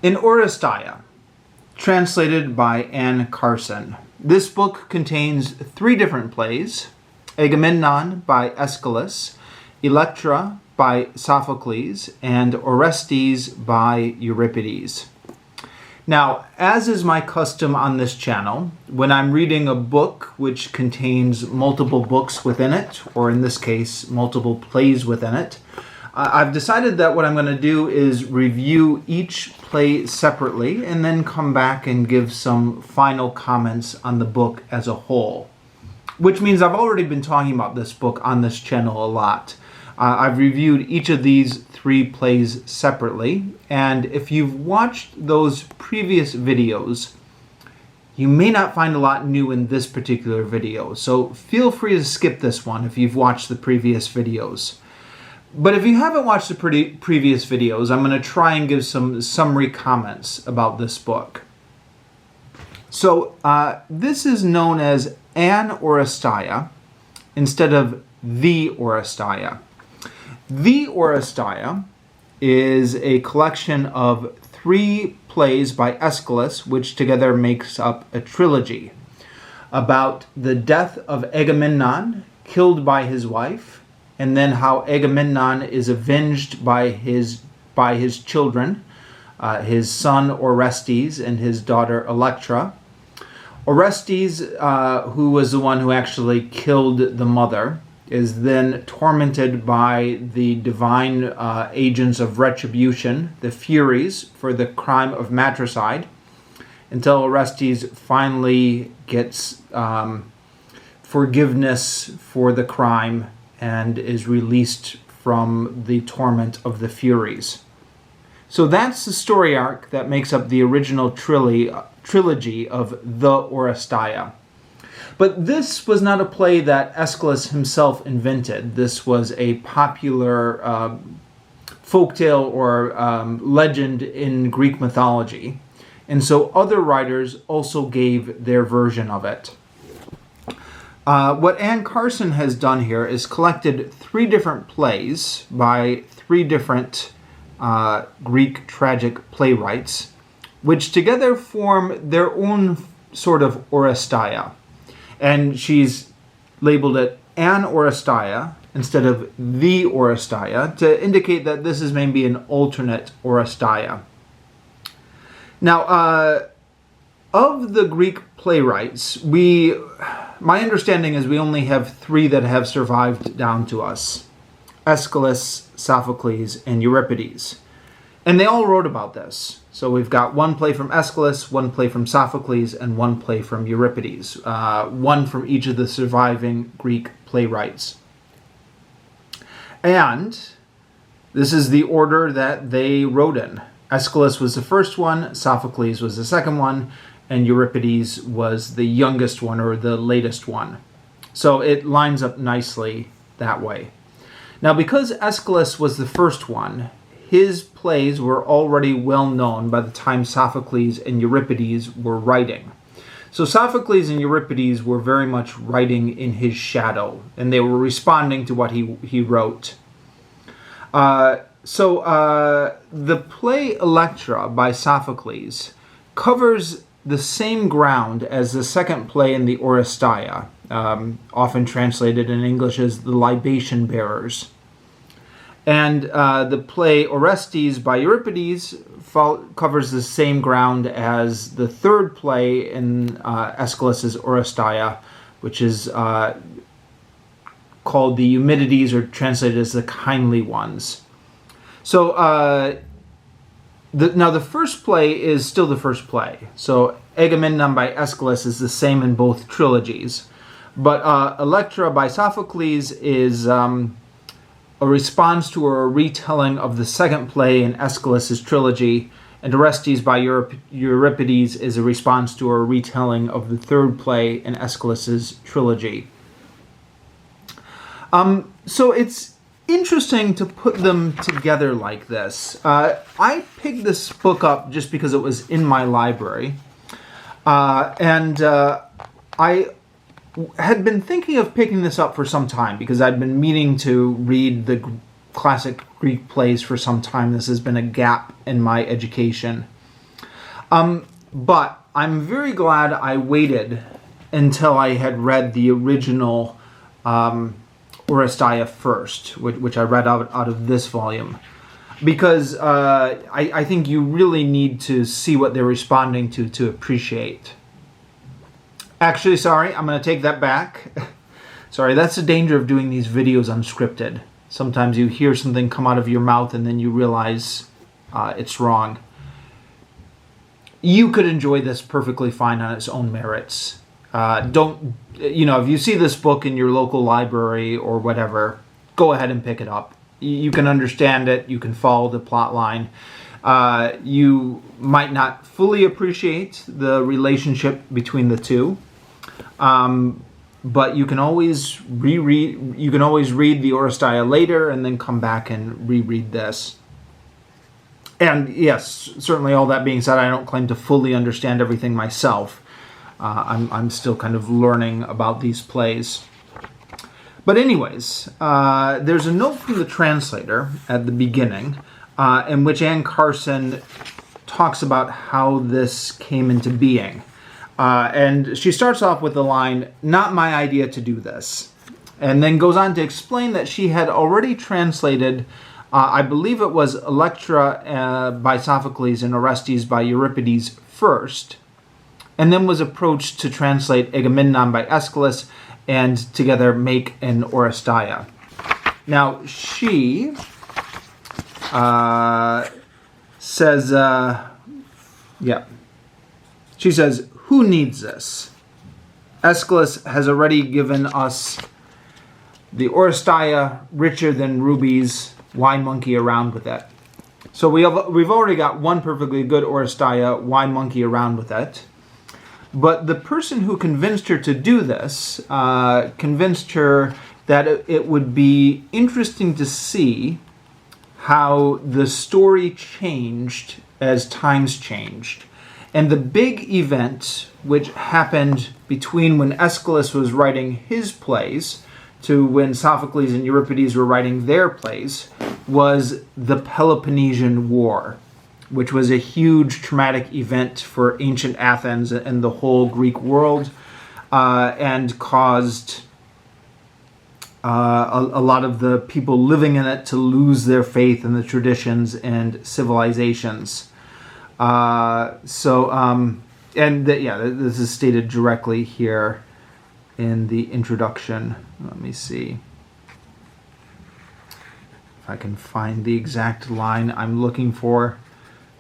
In Oresteia, translated by Carson. This book contains 3 different plays: Agamemnon by Aeschylus, Electra by Sophocles, and Orestes by Euripides. Now, as is my custom on this channel, when I'm reading a book which contains multiple books within it, or in this case, multiple plays within it, I've decided that what I'm going to do is review each play separately and then come back and give some final comments on the book as a whole. Which means I've already been talking about this book on this channel a lot. I've reviewed each of these 3 plays separately, and if you've watched those previous videos, you may not find a lot new in this particular video, so feel free to skip this one if you've watched the previous videos. But if you haven't watched the previous videos, I'm going to try and give some summary comments about this book. So this is known as An Oresteia instead of The Oresteia. The Oresteia is a collection of 3 plays by Aeschylus, which together makes up a trilogy, about the death of Agamemnon, killed by his wife, and then how Agamemnon is avenged by his children, his son Orestes and his daughter Electra. Orestes, who was the one who actually killed the mother, is then tormented by the divine agents of retribution, the Furies, for the crime of matricide, until Orestes finally gets forgiveness for the crime and is released from the torment of the Furies. So that's the story arc that makes up the original trilogy of The Oresteia. But this was not a play that Aeschylus himself invented. This was a popular folktale or legend in Greek mythology. And so other writers also gave their version of it. What Carson has done here is collected 3 different plays by 3 different Greek tragic playwrights, which together form their own sort of Oresteia. And she's labeled it An Oresteia instead of The Oresteia to indicate that this is maybe an alternate Oresteia. Now, of the Greek playwrights, my understanding is we only have 3 that have survived down to us: Aeschylus, Sophocles, and Euripides. And they all wrote about this. So we've got 1 play from Aeschylus, 1 play from Sophocles, and 1 play from Euripides. 1 from each of the surviving Greek playwrights. And this is the order that they wrote in. Aeschylus was the first one, Sophocles was the second one, and Euripides was the youngest one or the latest one. So it lines up nicely that way. Now, because Aeschylus was the first one, his plays were already well known by the time Sophocles and Euripides were writing. So Sophocles and Euripides were very much writing in his shadow, and they were responding to what he wrote. The play Electra by Sophocles covers the same ground as the second play in the Oresteia, often translated in English as The Libation Bearers. And the play Orestes by Euripides covers the same ground as the third play in Aeschylus' Oresteia, which is called the Eumenides, or translated as the Kindly Ones. So now the first play is still the first play. So Agamemnon by Aeschylus is the same in both trilogies. But Electra by Sophocles is a response to or a retelling of the second play in Aeschylus' trilogy, and Orestes by Euripides is a response to or a retelling of the third play in Aeschylus' trilogy. So it's interesting to put them together like this. I picked this book up just because it was in my library, and I had been thinking of picking this up for some time because I'd been meaning to read the classic Greek plays for some time. This has been a gap in my education. But I'm very glad I waited until I had read the original Oresteia first, which I read out of this volume. Because I think you really need to see what they're responding to appreciate. Actually, sorry, I'm going to take that back. Sorry, that's the danger of doing these videos unscripted. Sometimes you hear something come out of your mouth and then you realize it's wrong. You could enjoy this perfectly fine on its own merits. If you see this book in your local library or whatever, go ahead and pick it up. You can understand it. You can follow the plot line. You might not fully appreciate the relationship between the two, but you can always reread. You can always read the Oresteia later and then come back and reread this. And yes, certainly all that being said, I don't claim to fully understand everything myself. I'm still kind of learning about these plays. But anyways, there's a note from the translator at the beginning in which Anne Carson talks about how this came into being. And she starts off with the line, "Not my idea to do this," and then goes on to explain that she had already translated, I believe it was Electra by Sophocles and Orestes by Euripides first, and then was approached to translate Agamemnon by Aeschylus and together make an Oresteia. Now, she says, she says, "Who needs this? Aeschylus has already given us the Oresteia richer than rubies. Why monkey around with it?" So we've already got one perfectly good Oresteia. Why monkey around with it? But the person who convinced her to do this convinced her that it would be interesting to see how the story changed as times changed. And the big event which happened between when Aeschylus was writing his plays to when Sophocles and Euripides were writing their plays was the Peloponnesian War, which was a huge traumatic event for ancient Athens and the whole Greek world, and caused a lot of the people living in it to lose their faith in the traditions and civilizations. This is stated directly here in the introduction. Let me see if I can find the exact line I'm looking for.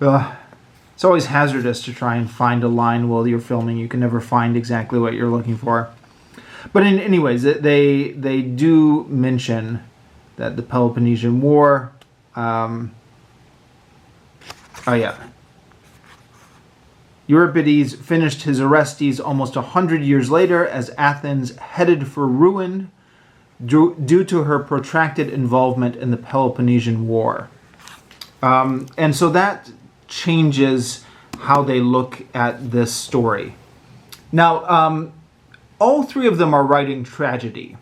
It's always hazardous to try and find a line while you're filming. You can never find exactly what you're looking for. But anyways, they do mention that the Peloponnesian War. Euripides finished his Orestes almost 100 years later as Athens headed for ruin due to her protracted involvement in the Peloponnesian War. And so that changes how they look at this story. Now, all three of them are writing tragedy.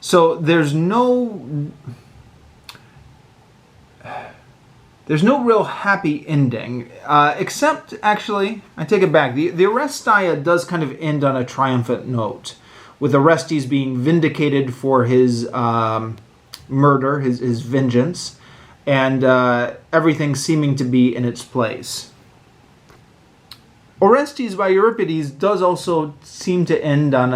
So there's no real happy ending, except, actually, I take it back. The Oresteia does kind of end on a triumphant note, with Orestes being vindicated for his murder, his vengeance, and everything seeming to be in its place. Orestes by Euripides does also seem to end on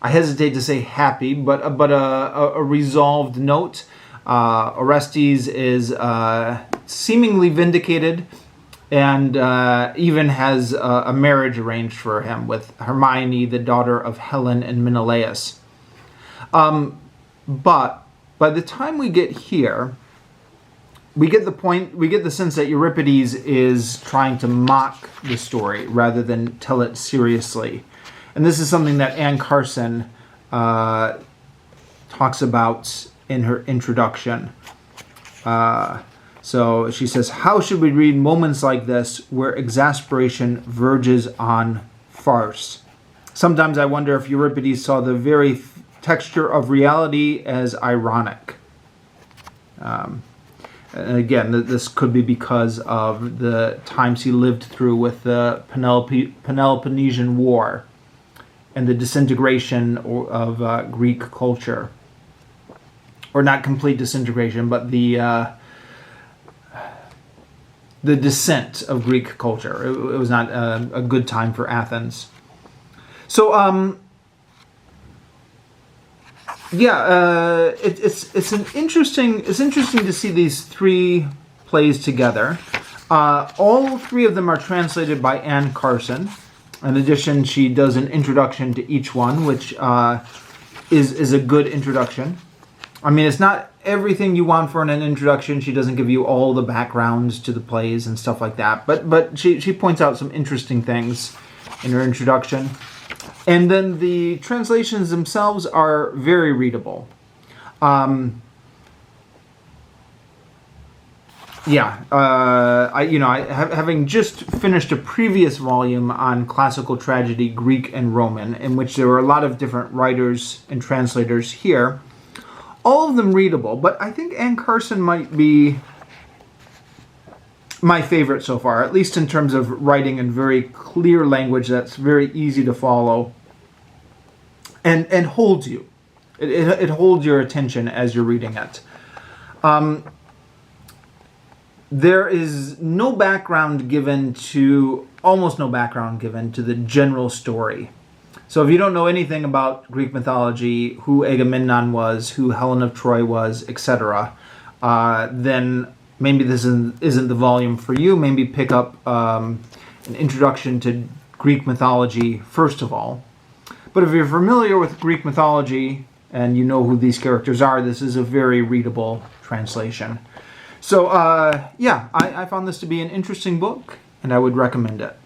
I hesitate to say happy, but a resolved note. Orestes is seemingly vindicated and even has a marriage arranged for him with Hermione, the daughter of Helen and Menelaus. But by the time we get here, we get the sense that Euripides is trying to mock the story rather than tell it seriously. And this is something that Anne Carson talks about in her introduction. So she says, "How should we read moments like this where exasperation verges on farce? Sometimes I wonder if Euripides saw the very texture of reality as ironic." And again, this could be because of the times he lived through with the Peloponnesian War and the disintegration of Greek culture. Or not complete disintegration, but the descent of Greek culture. It was not a good time for Athens. So, it's interesting to see these three plays together. All three of them are translated by Anne Carson. In addition, she does an introduction to each one, which is a good introduction. I mean, it's not everything you want for an introduction. She doesn't give you all the backgrounds to the plays and stuff like that. But she points out some interesting things in her introduction. And then the translations themselves are very readable. Having just finished a previous volume on classical tragedy, Greek and Roman, in which there were a lot of different writers and translators here, all of them readable, but I think Anne Carson might be my favorite so far, at least in terms of writing in very clear language that's very easy to follow and holds you. It holds your attention as you're reading it. There is almost no background given to the general story. So if you don't know anything about Greek mythology, who Agamemnon was, who Helen of Troy was, etc., then maybe this isn't the volume for you. Maybe pick up an introduction to Greek mythology first of all. But if you're familiar with Greek mythology and you know who these characters are, this is a very readable translation. So, I found this to be an interesting book, and I would recommend it.